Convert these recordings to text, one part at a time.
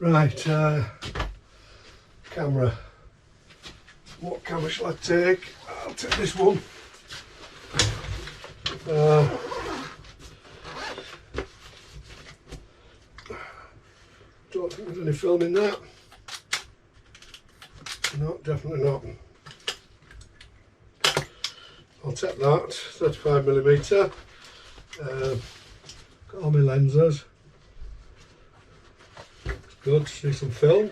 Right, camera. What camera shall I take? I'll take this one. Don't think there's any film in that. No, definitely not. I'll take that, 35mm. Got all my lenses. It's good to see some film.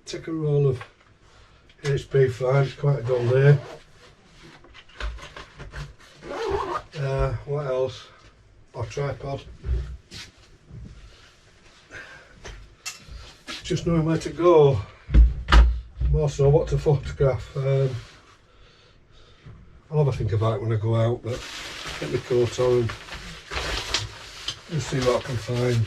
Take a roll of HP fine, it's quite a dull day. What else? A tripod. Just knowing where to go. More so what to photograph. I'll have a think about it when I go out, but get my coat on and just see what I can find.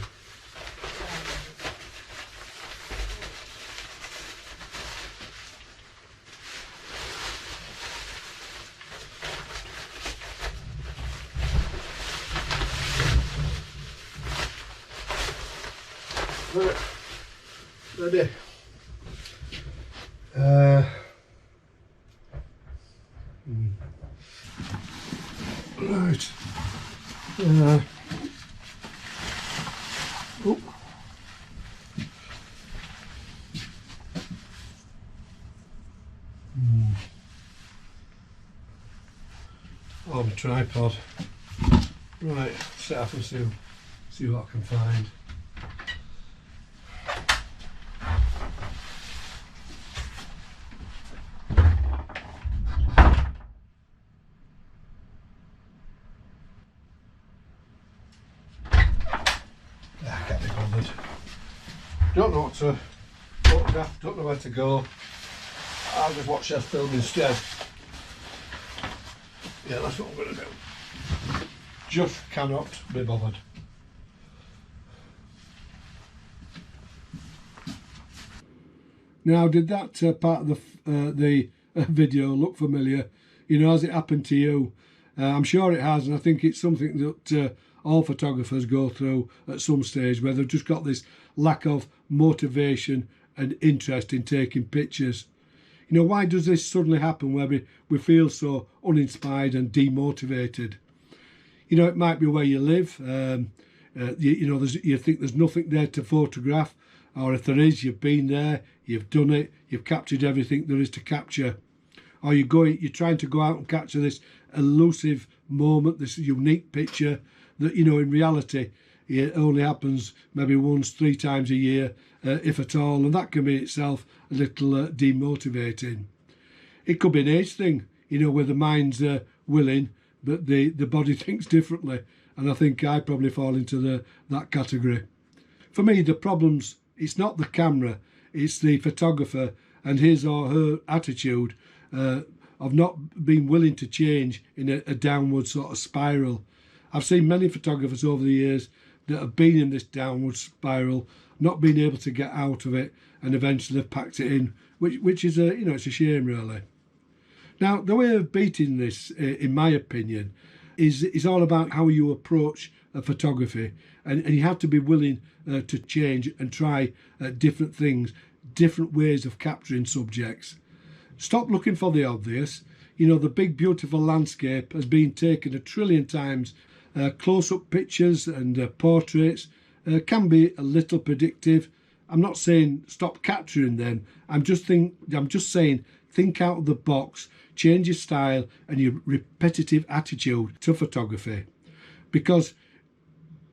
Right, ready. Right. Oh. Oh, my tripod. Right, set up and see what I can find. Don't know what to photograph, don't know where to go. I'll just watch their film instead. Yeah, that's what I'm going to do. Just cannot be bothered. Now, did that part of the video look familiar? You know, has it happened to you? I'm sure it has, and I think it's something that all photographers go through at some stage, where they've just got this lack of motivation and interest in taking pictures. You know, why does this suddenly happen where we feel so uninspired and demotivated? You know, it might be where you live. You think there's nothing there to photograph, or if there is, you've been there, you've done it, you've captured everything there is to capture. Or you're trying to go out and capture this elusive moment, this unique picture that, you know, in reality it only happens maybe once, 3 times a year, if at all, and that can be itself a little demotivating. It could be an age thing, you know, where the mind's willing but the body thinks differently, and I think I probably fall into that category. For me, the problem's, it's not the camera, it's the photographer and his or her attitude of not being willing to change in a downward sort of spiral. I've seen many photographers over the years that have been in this downward spiral, not being able to get out of it, and eventually have packed it in, which is it's a shame, really. Now, the way of beating this, in my opinion, is all about how you approach photography, and you have to be willing to change and try different things, different ways of capturing subjects. Stop looking for the obvious. You know, the big beautiful landscape has been taken 1 trillion times. Close-up pictures and portraits can be a little predictive. I'm not saying stop capturing them. I'm just saying think out of the box, change your style and your repetitive attitude to photography. Because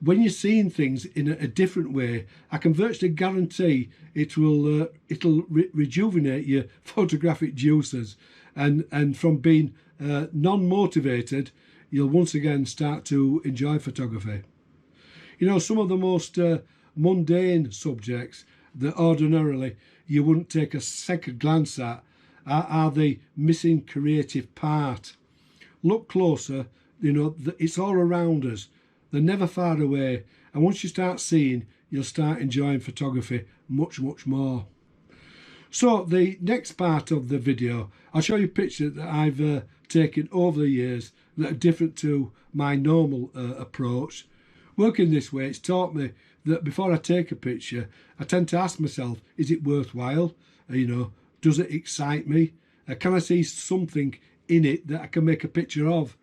when you're seeing things in a different way, I can virtually guarantee it'll rejuvenate your photographic juices, and from being non-motivated, you'll once again start to enjoy photography. You know, some of the most mundane subjects that ordinarily you wouldn't take a second glance at are the missing creative part. Look closer, you know, it's all around us. They're never far away, and once you start seeing, you'll start enjoying photography much, much more. So the next part of the video, I'll show you pictures that I've taken over the years that are different to my normal approach. Working this way, it's taught me that before I take a picture, I tend to ask myself, is it worthwhile? Does it excite me? Can I see something in it that I can make a picture of?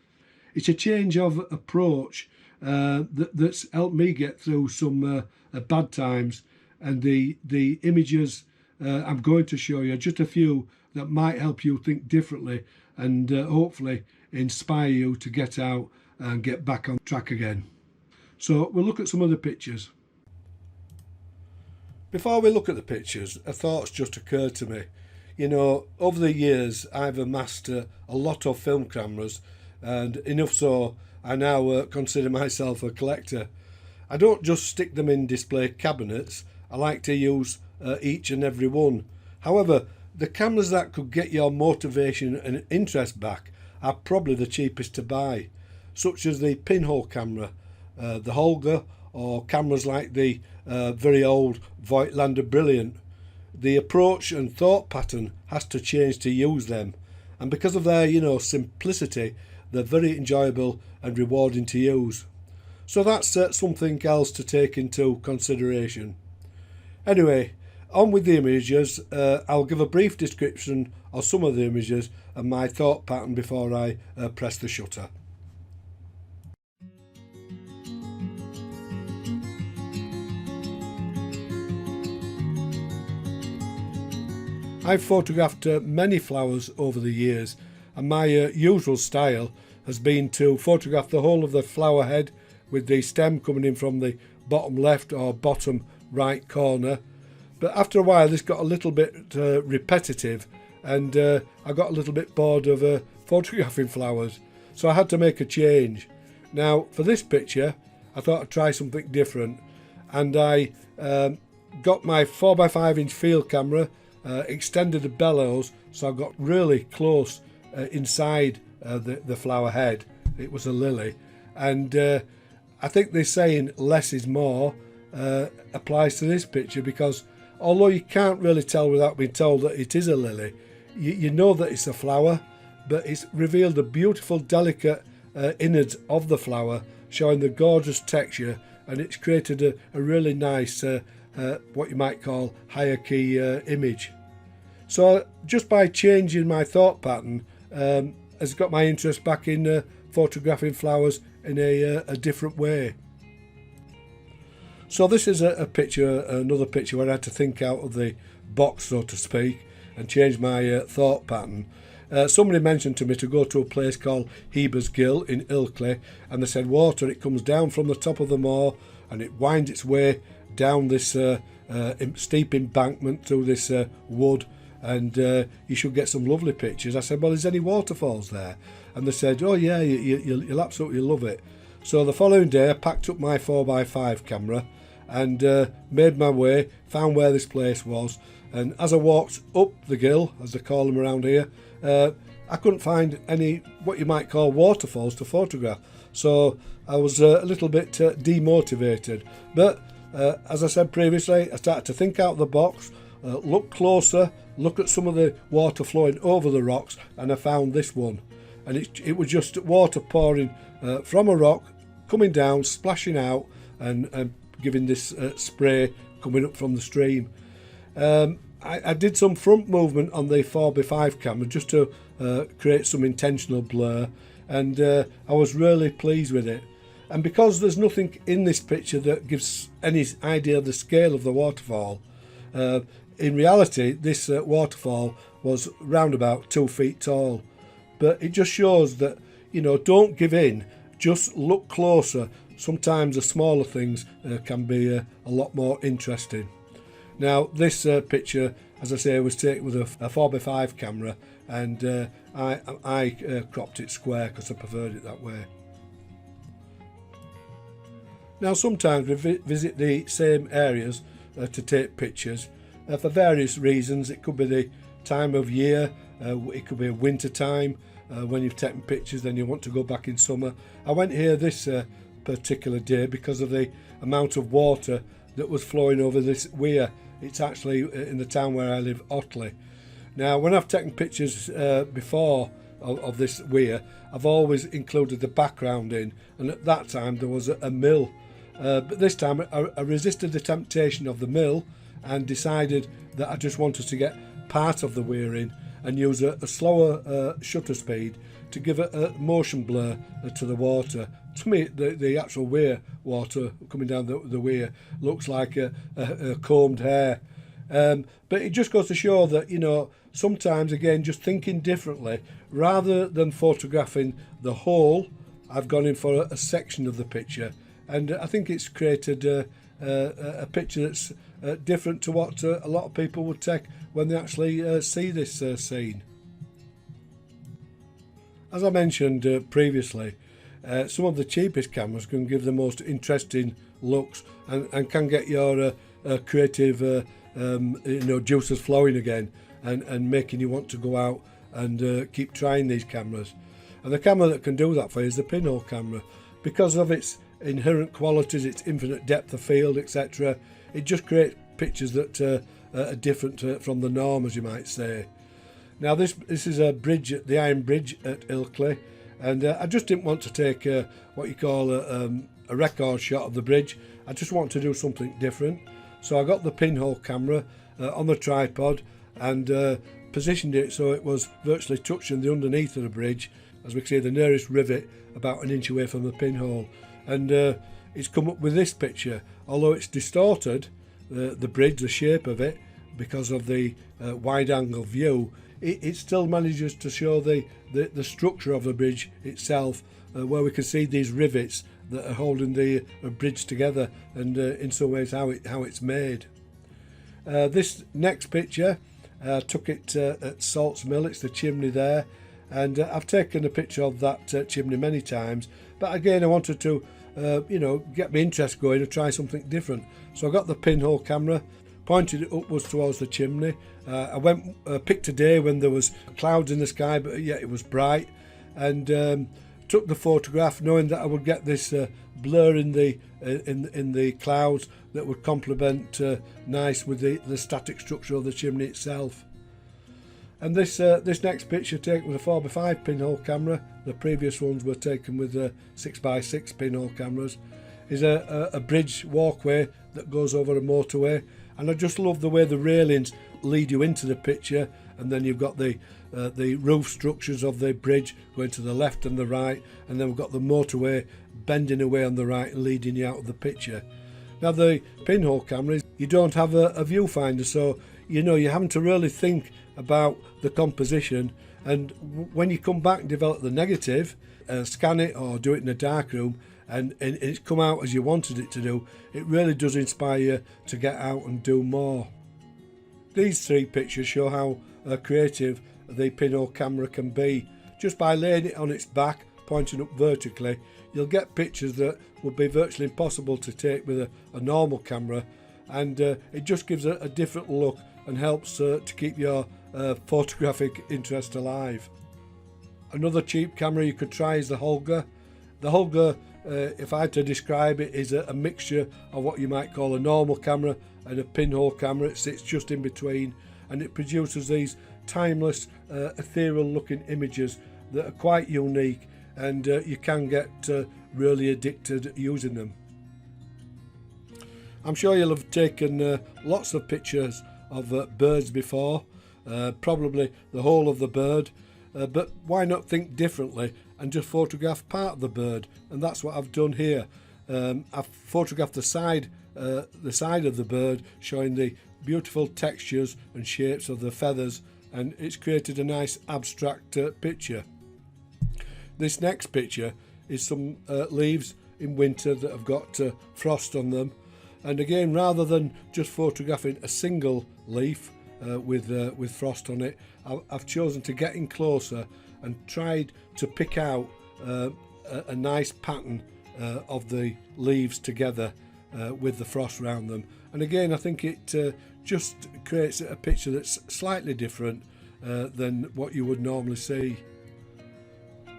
It's a change of approach that's helped me get through some bad times, and the images I'm going to show you are just a few that might help you think differently and hopefully inspire you to get out and get back on track again. So we'll look at some of the pictures. Before we look at the pictures, a thought's just occurred to me. Over the years I've amassed a lot of film cameras, and enough so I now consider myself a collector. I don't just stick them in display cabinets, I like to use each and every one. However, the cameras that could get your motivation and interest back are probably the cheapest to buy, such as the pinhole camera, the Holger, or cameras like the very old Voigtlander Brilliant. The approach and thought pattern has to change to use them, and because of their simplicity, they're very enjoyable and rewarding to use. So that's something else to take into consideration. Anyway, on with the images. I'll give a brief description of some of the images and my thought pattern before I press the shutter. I've photographed many flowers over the years, and my usual style has been to photograph the whole of the flower head with the stem coming in from the bottom left or bottom right corner. But after a while this got a little bit repetitive, and I got a little bit bored of photographing flowers, so I had to make a change. Now for this picture I thought I'd try something different, and I got my 4x5 inch field camera, extended the bellows so I got really close inside the flower head. It was a lily, and I think they're saying less is more applies to this picture, because although you can't really tell without being told that it is a lily, you know that it's a flower, but it's revealed the beautiful delicate innards of the flower, showing the gorgeous texture, and it's created a really nice what you might call higher key image. So just by changing my thought pattern has got my interest back in photographing flowers in a different way. So this is a picture, another picture where I had to think out of the box, so to speak, and change my thought pattern. Somebody mentioned to me to go to a place called Heber's Gill in Ilkley, and they said water, it comes down from the top of the moor and it winds its way down this steep embankment through this wood, and you should get some lovely pictures. I said, well, is any waterfalls there? And they said, oh yeah, you'll absolutely love it. So the following day I packed up my 4x5 camera and made my way, found where this place was, and as I walked up the gill, as they call them around here, I couldn't find any what you might call waterfalls to photograph. So I was a little bit demotivated, but as I said previously, I started to think out of the box, look closer, look at some of the water flowing over the rocks, and I found this one, and it was just water pouring from a rock, coming down, splashing out, and giving this spray coming up from the stream. I did some front movement on the 4x5 camera just to create some intentional blur, and I was really pleased with it. And because there's nothing in this picture that gives any idea of the scale of the waterfall, in reality this waterfall was round about 2 feet tall. But it just shows that, don't give in, just look closer. Sometimes the smaller things can be a lot more interesting. Now this picture, as I say, was taken with a 4x5 camera, and I cropped it square because I preferred it that way. Now sometimes we visit the same areas to take pictures for various reasons. It could be the time of year, it could be a winter time when you've taken pictures, then you want to go back in summer. I went here this particular day because of the amount of water that was flowing over this weir It's actually in the town where I live, Otley. Now, when I've taken pictures before of this weir, I've always included the background in, and at that time there was a mill. But this time I resisted the temptation of the mill and decided that I just wanted to get part of the weir in and use a slower shutter speed to give a motion blur to the water. To me, the actual weir water coming down the weir looks like a combed hair. But it just goes to show that, you know, sometimes, again, just thinking differently, rather than photographing the whole, I've gone in for a section of the picture, and I think it's created a picture that's different to what a lot of people would take when they actually see this scene. As I mentioned previously, some of the cheapest cameras can give the most interesting looks and can get your creative juices flowing again, and making you want to go out and keep trying these cameras. And the camera that can do that for you is the pinhole camera. Because of its inherent qualities, its infinite depth of field, etc., it just creates pictures that are different from the norm, as you might say. Now this is a bridge, the Iron Bridge at Ilkley, and I just didn't want to take what you call a record shot of the bridge. I just want to do something different. So I got the pinhole camera on the tripod and positioned it so it was virtually touching the underneath of the bridge, as we can see the nearest rivet about an inch away from the pinhole. And it's come up with this picture. Although it's distorted, the bridge, the shape of it, because of the wide angle view, it still manages to show the structure of the bridge itself, where we can see these rivets that are holding the bridge together, and in some ways how it's made. This next picture, took it at Salts Mill. It's the chimney there, and I've taken a picture of that chimney many times, but again I wanted to get my interest going and try something different. So I got the pinhole camera, pointed it upwards towards the chimney. I picked a day when there was clouds in the sky, but yet it was bright, and took the photograph knowing that I would get this blur in the clouds that would complement nice with the static structure of the chimney itself. And this next picture taken with a 4x5 pinhole camera, the previous ones were taken with 6x6 pinhole cameras, is a bridge walkway that goes over a motorway, and I just love the way the railings lead you into the picture, and then you've got the roof structures of the bridge going to the left and the right, and then we've got the motorway bending away on the right and leading you out of the picture. Now the pinhole camera, you don't have a viewfinder, so you're having to really think about the composition, and when you come back and develop the negative, scan it or do it in a dark room, and it's come out as you wanted it to do, it really does inspire you to get out and do more. These three pictures show how creative the pinhole camera can be. Just by laying it on its back, pointing up vertically, you'll get pictures that would be virtually impossible to take with a normal camera, and it just gives a different look and helps to keep your photographic interest alive. Another cheap camera you could try is the Holga. The Holga, if I had to describe it, is a mixture of what you might call a normal camera and a pinhole camera. It sits just in between, and it produces these timeless, ethereal looking images that are quite unique, and you can get really addicted using them. I'm sure you'll have taken lots of pictures of birds before, probably the whole of the bird, but why not think differently and just photograph part of the bird? And that's what I've done here. I've photographed the side of the bird, showing the beautiful textures and shapes of the feathers, and it's created a nice abstract picture. This next picture is some leaves in winter that have got frost on them, and again, rather than just photographing a single leaf with frost on it, I've chosen to get in closer and tried to pick out a nice pattern of the leaves together with the frost around them. And again, I think it just creates a picture that's slightly different than what you would normally see.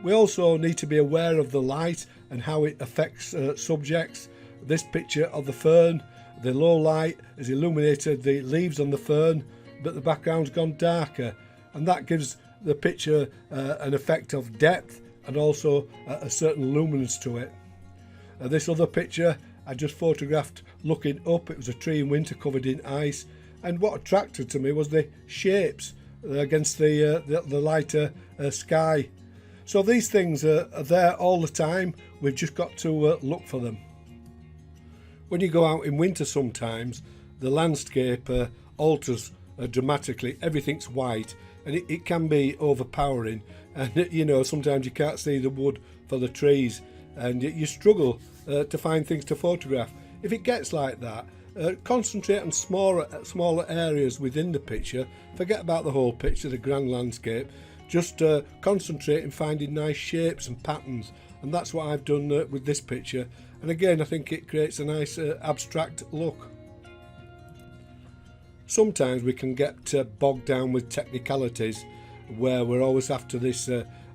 We also need to be aware of the light and how it affects subjects. This picture of the fern the low light has illuminated the leaves on the fern, but the background's gone darker, and that gives the picture an effect of depth and also a certain luminance to it. This other picture I just photographed looking up. It was a tree in winter covered in ice, and what attracted to me was the shapes against the lighter sky. So these things are there all the time. We've just got to look for them. When you go out in winter, sometimes the landscape alters dramatically. Everything's white, and it can be overpowering, and you know, sometimes you can't see the wood for the trees, and you struggle to find things to photograph. If it gets like that, concentrate on smaller areas within the picture. Forget about the whole picture, the grand landscape. Just concentrate in finding nice shapes and patterns, and that's what I've done with this picture. And again, I think it creates a nice abstract look. Sometimes we can get bogged down with technicalities, where we're always after this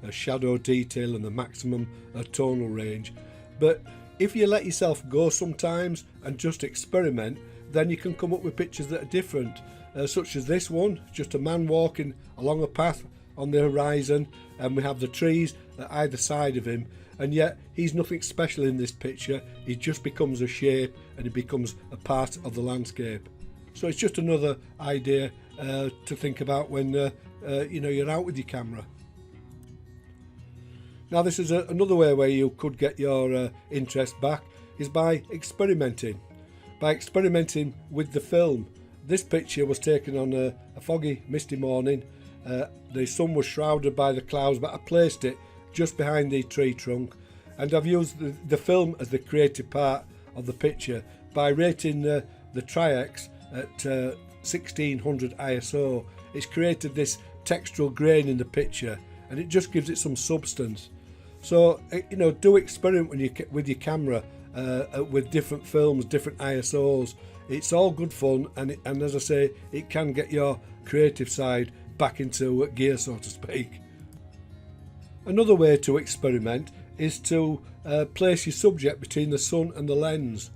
shadow detail and the maximum tonal range. But if you let yourself go sometimes and just experiment, then you can come up with pictures that are different, such as this one, just a man walking along a path on the horizon, and we have the trees at either side of him, and yet he's nothing special in this picture. He just becomes a shape, and he becomes a part of the landscape. So it's just another idea to think about when you know, you're out with your camera. Now, this is another way where you could get your interest back, is by experimenting with the film. This picture was taken on a foggy, misty morning. The sun was shrouded by the clouds, but I placed it just behind the tree trunk, and I've used the film as the creative part of the picture by rating the Tri-X at 1600 ISO. It's created this textural grain in the picture, and it just gives it some substance. So you know, do experiment with your camera with different films, different ISOs. It's all good fun, and as I say, it can get your creative side back into gear, so to speak. Another way to experiment is to place your subject between the sun and the lens.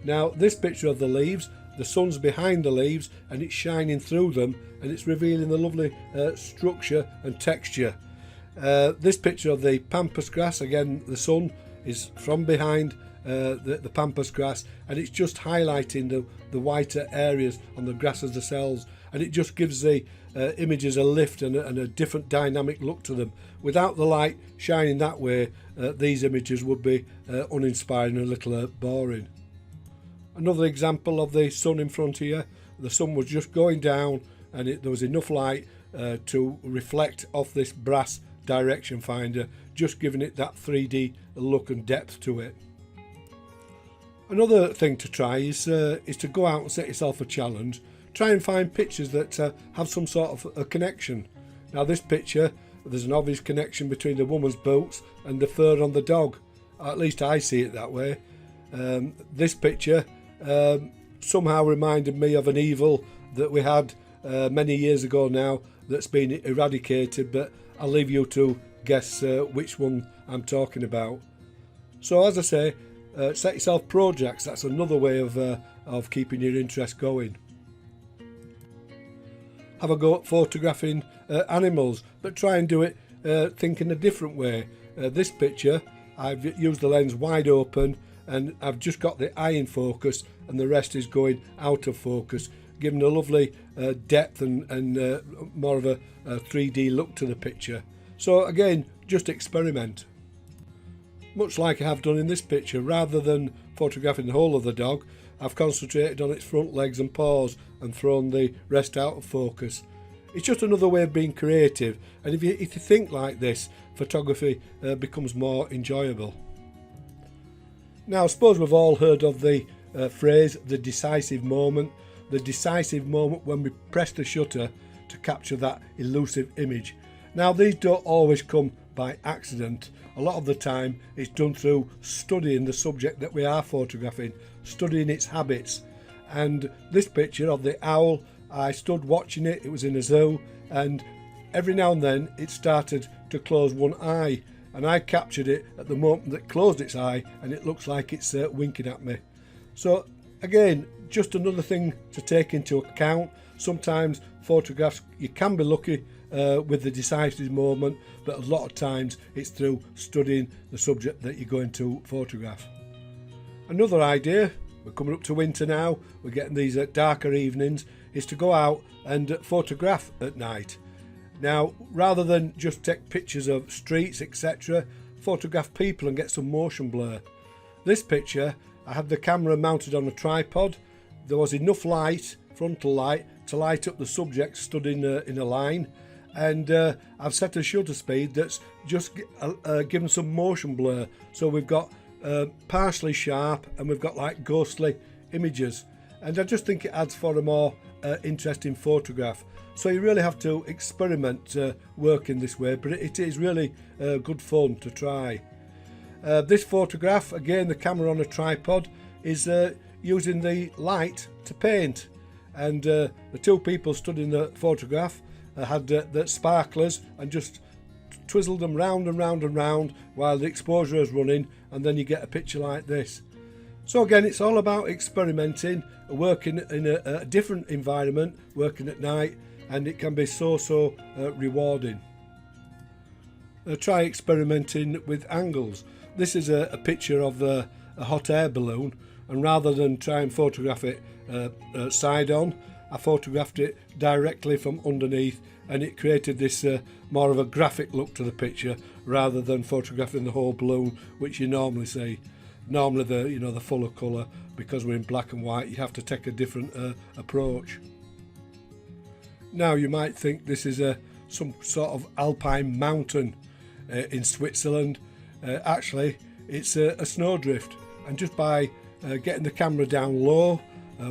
Now, this picture of the leaves, the sun's behind the leaves and it's shining through them, and it's revealing the lovely structure and texture. This picture of the pampas grass, again, the sun is from behind the pampas grass, and it's just highlighting the whiter areas on the grasses themselves, and it just gives the images a lift and a different dynamic look to them. Without the light shining that way, these images would be uninspired and a little boring. Another example of the sun in front of you, the sun was just going down, and there was enough light to reflect off this brass direction finder, just giving it that 3D look and depth to it. Another thing to try is to go out and set yourself a challenge. Try and find pictures that have some sort of a connection. Now, this picture, there's an obvious connection between the woman's boots and the fur on the dog. At least I see it that way. This picture somehow reminded me of an evil that we had many years ago now that's been eradicated, but I'll leave you to guess which one I'm talking about. So, as I say, set yourself projects. That's another way of keeping your interest going. Have a go at photographing animals, but try and do it thinking a different way. This picture, I've used the lens wide open, and I've just got the eye in focus, and the rest is going out of focus, giving a lovely depth and more of a 3D look to the picture. So again, just experiment. Much like I have done in this picture, rather than photographing the whole of the dog, I've concentrated on its front legs and paws and thrown the rest out of focus. It's just another way of being creative, and if you think like this, photography becomes more enjoyable. Now, I suppose we've all heard of the phrase, the decisive moment when we press the shutter to capture that elusive image. Now, these don't always come by accident. A lot of the time it's done through studying the subject that we are photographing, studying its habits. And this picture of the owl, I stood watching it. It was in a zoo, and every now and then it started to close one eye, and I captured it at the moment that it closed its eye, and it looks like it's winking at me. So Again, just another thing to take into account. Sometimes photographs, you can be lucky with the decisive moment, but a lot of times it's through studying the subject that you're going to photograph. Another idea, we're coming up to winter now, we're getting these darker evenings, is to go out and photograph at night. Now, rather than just take pictures of streets, etc., photograph people and get some motion blur. This picture, I had the camera mounted on a tripod. There was enough light, frontal light, to light up the subject stood in a line, and I've set a shutter speed that's just given some motion blur, so we've got partially sharp and we've got like ghostly images, and I just think it adds for a more interesting photograph. So you really have to experiment working this way, but it is really good fun to try. This photograph, again the camera on a tripod, is using the light to paint, and the two people stood in the photograph had the sparklers and just twizzled them round and round and round while the exposure is running, and then you get a picture like this. So again, it's all about experimenting, working in a different environment, working at night, and it can be so rewarding. Try experimenting with angles. This is a picture of a hot air balloon, and rather than try and photograph it side on, I photographed it directly from underneath, and it created this more of a graphic look to the picture rather than photographing the whole balloon, which you normally see. Normally the fuller colour, because we're in black and white, you have to take a different approach. Now you might think this is some sort of alpine mountain in Switzerland. Actually it's a snowdrift, and just by getting the camera down low,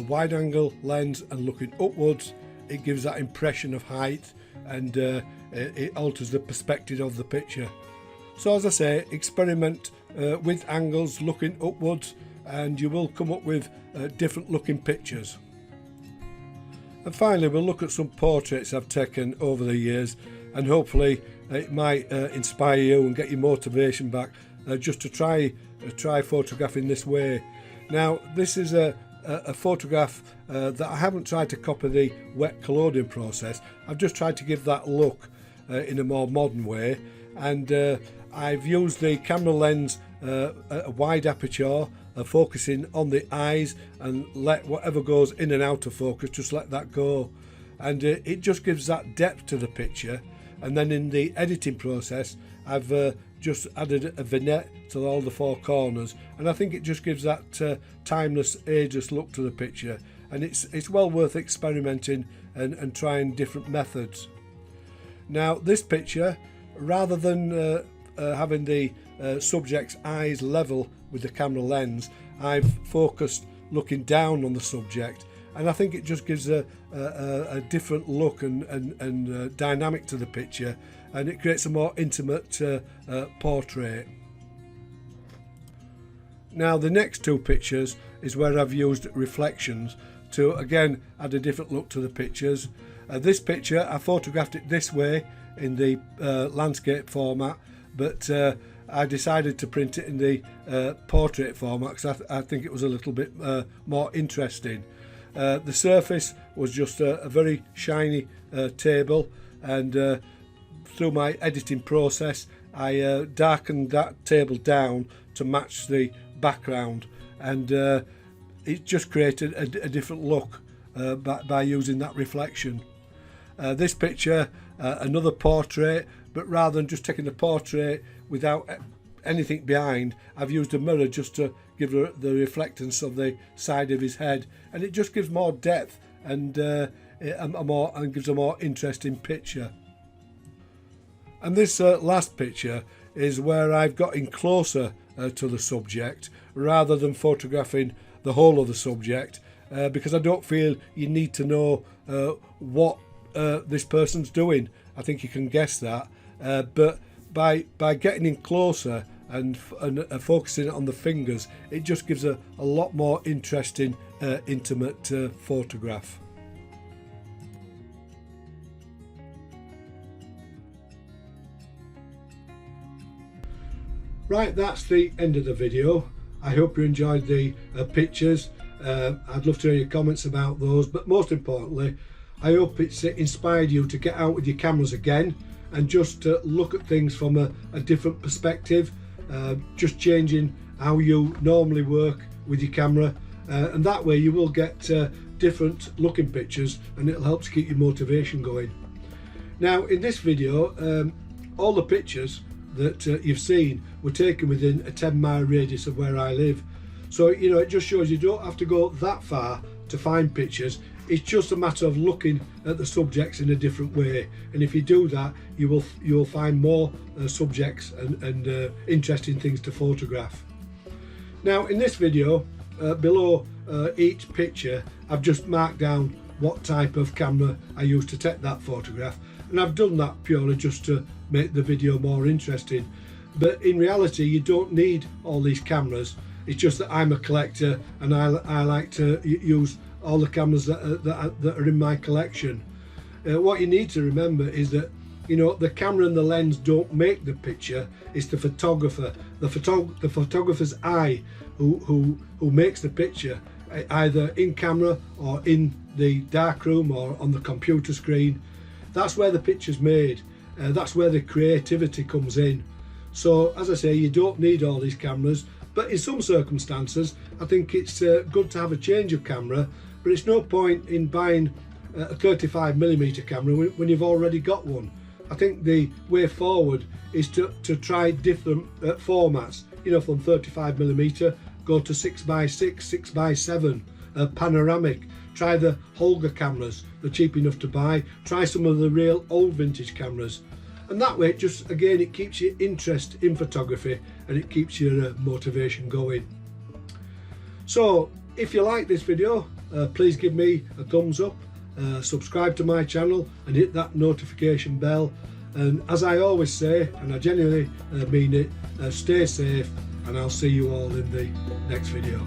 wide angle lens, and looking upwards, it gives that impression of height, and it alters the perspective of the picture. So as I say, experiment with angles, looking upwards, and you will come up with different looking pictures. And finally, we'll look at some portraits I've taken over the years, and hopefully it might inspire you and get your motivation back just to try photographing this way. Now, this is a photograph that I haven't tried to copy the wet collodion process. I've just tried to give that look in a more modern way, and I've used the camera lens a wide aperture, focusing on the eyes, and let whatever goes in and out of focus, just let that go, and it just gives that depth to the picture. And then in the editing process, I've just added a vignette to all the four corners, and I think it just gives that timeless, ageless look to the picture, and it's well worth experimenting and trying different methods. Now this picture, rather than having the subject's eyes level with the camera lens, I've focused looking down on the subject, and I think it just gives a different look and dynamic to the picture, and it creates a more intimate portrait. Now the next two pictures is where I've used reflections to again add a different look to the pictures. This picture, I photographed it this way in the landscape format, but I decided to print it in the portrait format because I think it was a little bit more interesting. The surface was just a very shiny table, and through my editing process I darkened that table down to match the background, and it just created a different look by using that reflection. This picture, another portrait, but rather than just taking the portrait without anything behind, I've used a mirror just to give the reflectance of the side of his head, and it just gives more depth and gives a more interesting picture. And this last picture is where I've got in closer to the subject rather than photographing the whole of the subject, because I don't feel you need to know what this person's doing. I think you can guess that, but by getting in closer and focusing on the fingers, it just gives a lot more interesting, intimate photograph. Right, that's the end of the video. I hope you enjoyed the pictures, I'd love to hear your comments about those, but most importantly, I hope it's inspired you to get out with your cameras again and just look at things from a different perspective, just changing how you normally work with your camera, and that way you will get different looking pictures, and it'll help to keep your motivation going. Now in this video, all the pictures that you've seen were taken within a 10-mile radius of where I live. So you know, it just shows you don't have to go that far to find pictures. It's just a matter of looking at the subjects in a different way, and if you do that, you will find more subjects and interesting things to photograph. Now in this video, below each picture, I've just marked down what type of camera I used to take that photograph, and I've done that purely just to make the video more interesting. But in reality, you don't need all these cameras. It's just that I'm a collector, and I like to use all the cameras that are in my collection. What you need to remember is that, you know, the camera and the lens don't make the picture. It's the photographer, the photographer's eye who makes the picture, either in camera or in the darkroom or on the computer screen. That's where the picture's made. That's where the creativity comes in. So as I say, you don't need all these cameras, but in some circumstances I think it's good to have a change of camera. But it's no point in buying a 35mm camera when you've already got one. I think the way forward is to try different formats, you know, from 35mm go to 6x6, 6x7, panoramic. Try the Holga cameras, they're cheap enough to buy. Try some of the real old vintage cameras, and that way, just again, it keeps your interest in photography and it keeps your motivation going. So if you like this video, please give me a thumbs up, subscribe to my channel and hit that notification bell. And as I always say, and I genuinely mean it, stay safe, and I'll see you all in the next video.